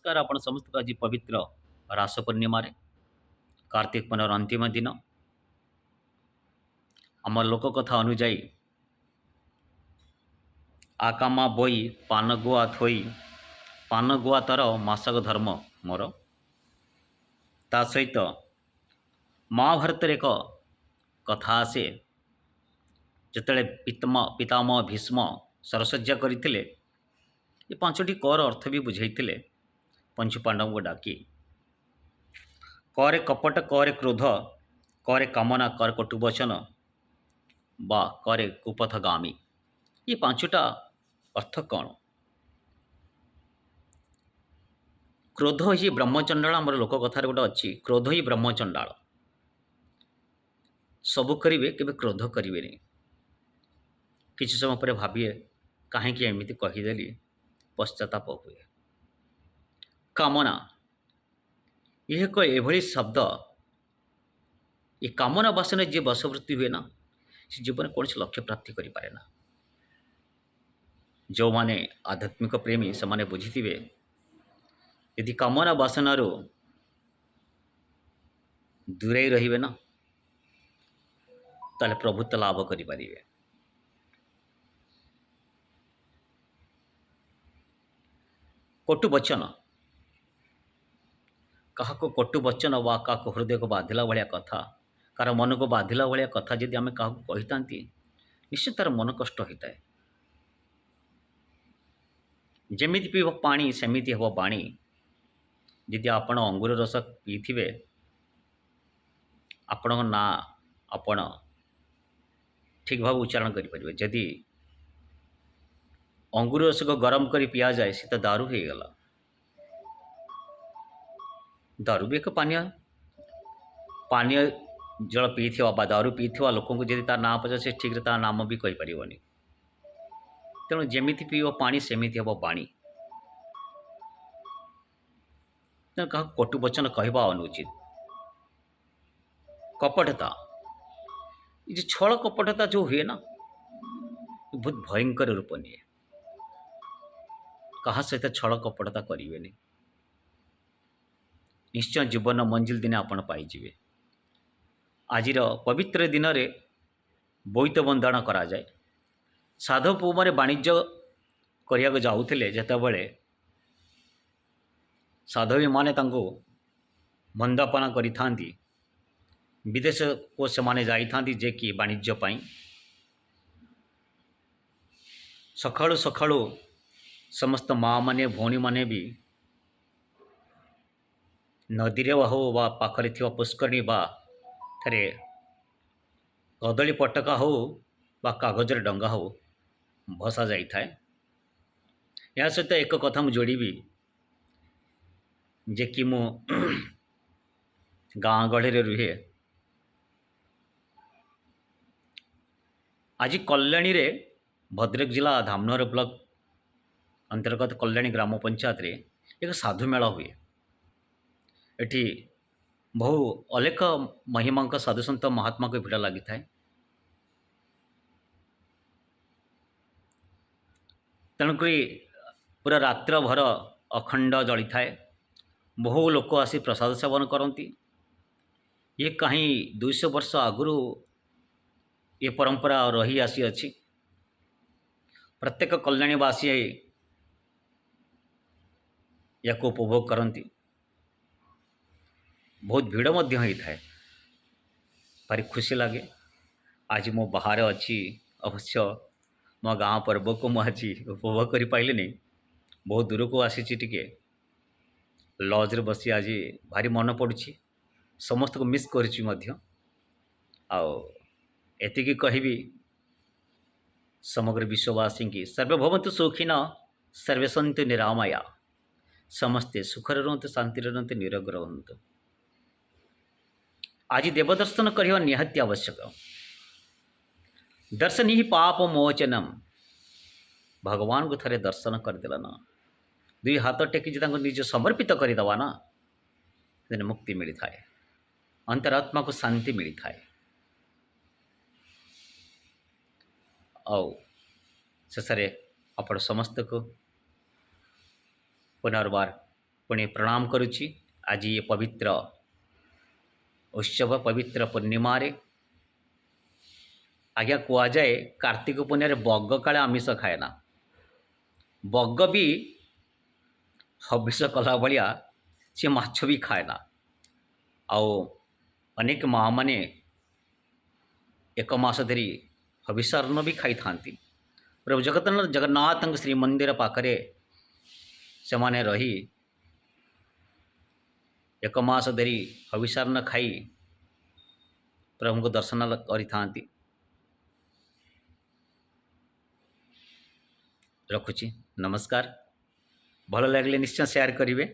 नमस्कार आपण समस्त आज पवित्र रास पूर्णिमा कार्तिक पूर्णिमार अंतिम दिन आम लोक कथा अनुजाई आकामा बोई पान गुआ थोई पान गुआ तर मासक धर्म मोर ता सहित महाभारत एक कथा आसे जिते पितामह भीष्म सरसज्जा करते ये पांचटी कर अर्थ भी बुझाई पंचु पांडव को डाकी करे कपट करे क्रोध करे कामना कर कटुवचन बा करे कुपथगामी ये पांचटा अर्थ कौन। क्रोध ही ब्रह्मचंडाल आम लोक कथार गोटे अच्छी क्रोध ही ब्रह्मचंडाल सबू करेंगे केवे क्रोध करेंगे किसी समय पर भाविए कहीं एमती कहीदेली पश्चाताप हुए। कामना यह एक एभली शब्द ये कामना बासना जी बसवृत्ति हुए ना से जीवन कौन से लक्ष्य प्राप्ति करें ना। जो माने आध्यात्मिक प्रेमी से माने बुझी यदि कामना बासनार दूरे रे ना ताले प्रभुत्व लाभ करें। कटु वचन क्या कटु वचन वा क्या हृदय को बाधिला भाया कथा कार मन को बाधिला भाया कथा जदि आम क्या कही था निश्चित तार मन कष्ट होता है। जमी पीब पानी सेमिति हम बाणी जदि आपण अंगूर रस पीथे आपण ना आपण ठीक भाव उच्चारण करें जदि अंगूर रस को गरम कर पिया जाए सी तो दारू हो गला। दारू भी एक पानीय पानीय जल पी दारू पी लोक जब तार ना पचार से ठीक तार नाम भी कहींपारे तेणु जमी पीब पानी सेमिति हम बाणी तेणु क्या कटु वचन कहवा अनुचित। कपटता ये छल कपटता जो हुए ना बहुत भयंकर रूप निए क्या सहित छल कपटता करेंगे निश्चय जीवन मंजिल दिने आपण पाइबे। आज पवित्र दिन में बोईत बंधन करा जाए साधु पुओ माने वाणिज्य करने को जाऊे जितेबले साधवी माने तांको बंदापना करी विदेश को से जाई जे कि वाणिज्य पाई सकाळु सकाळु समस्त माँ माने भौणी माने भी नदी रे हो वा पाखरे थिवा पुष्करणी बा थे कदली पटका हो बा कागज डंगा हो भसा जाई थाए। या सहित एक कथा मुझे जोड़ी जे कि मु गाँ गढ़ी रे रुहे आज कल्याणी रे भद्रक जिला धामनगर ब्लॉक अंतर्गत कल्याणी ग्राम पंचायत रे एक साधु मेला हुए। एठी बहु अलेख महिमा साधुसंत महात्मा को भिड़ लगी थाए। तेणुक पूरा रात्र भर अखंड जली थाए बहु लोक आसी प्रसाद सेवन करती। ये कहीं 200 वर्ष आगु ये परंपरा रही आसी अच्छी प्रत्येक कल्याणीवासी या उपभोग करती बहुत भीड़ होता है भारी खुशी लगे। आज मो बाहर अच्छी अवश्य मो गाँ पर्व को मुझे उपभोग कर पाइले नहीं बहुत दूर को आसी टिके लॉज रे बसी आज भारी मन पड़ुछि समस्त को मिस करी एतिकी कहबी समग्र विश्ववासी की सर्वे भवन्तु सुखिन सर्वे सन्तु निरामया समस्ते सुखर रुहतु शांति रुहतु निरोग रुहतु। आज देवदर्शन करवा निहाती आवश्यक दर्शन ही पाप मोचनम भगवान को थरे दर्शन करदेला ना दुई हाथ टेकी निज समर्पित करदेवा ना दिन मुक्ति मिली थाए अंतरात्मा को शांति मिली थाए। शेष आप समस्त को पुनर्बार पुणी प्रणाम करुच्ची। आज ये पवित्र उत्सव पवित्र पूर्णिमा रे आज्ञा कुआ जाए कार्तिक पूर्णिमा बग काले आमिष खाएना। बग भी हविष कला भाया सी माछ भी खाएना। आओ अनेक माँ मैंने एक मास धरी हविषार्ण भी खाई था। प्रभु जगन्नाथ श्रीमंदिर पाखरे से माने रही एक मास धरी हविषार्ण खाई प्रभु को दर्शन करी रखुची। नमस्कार। भल लगे निश्चय शेयर करेंगे।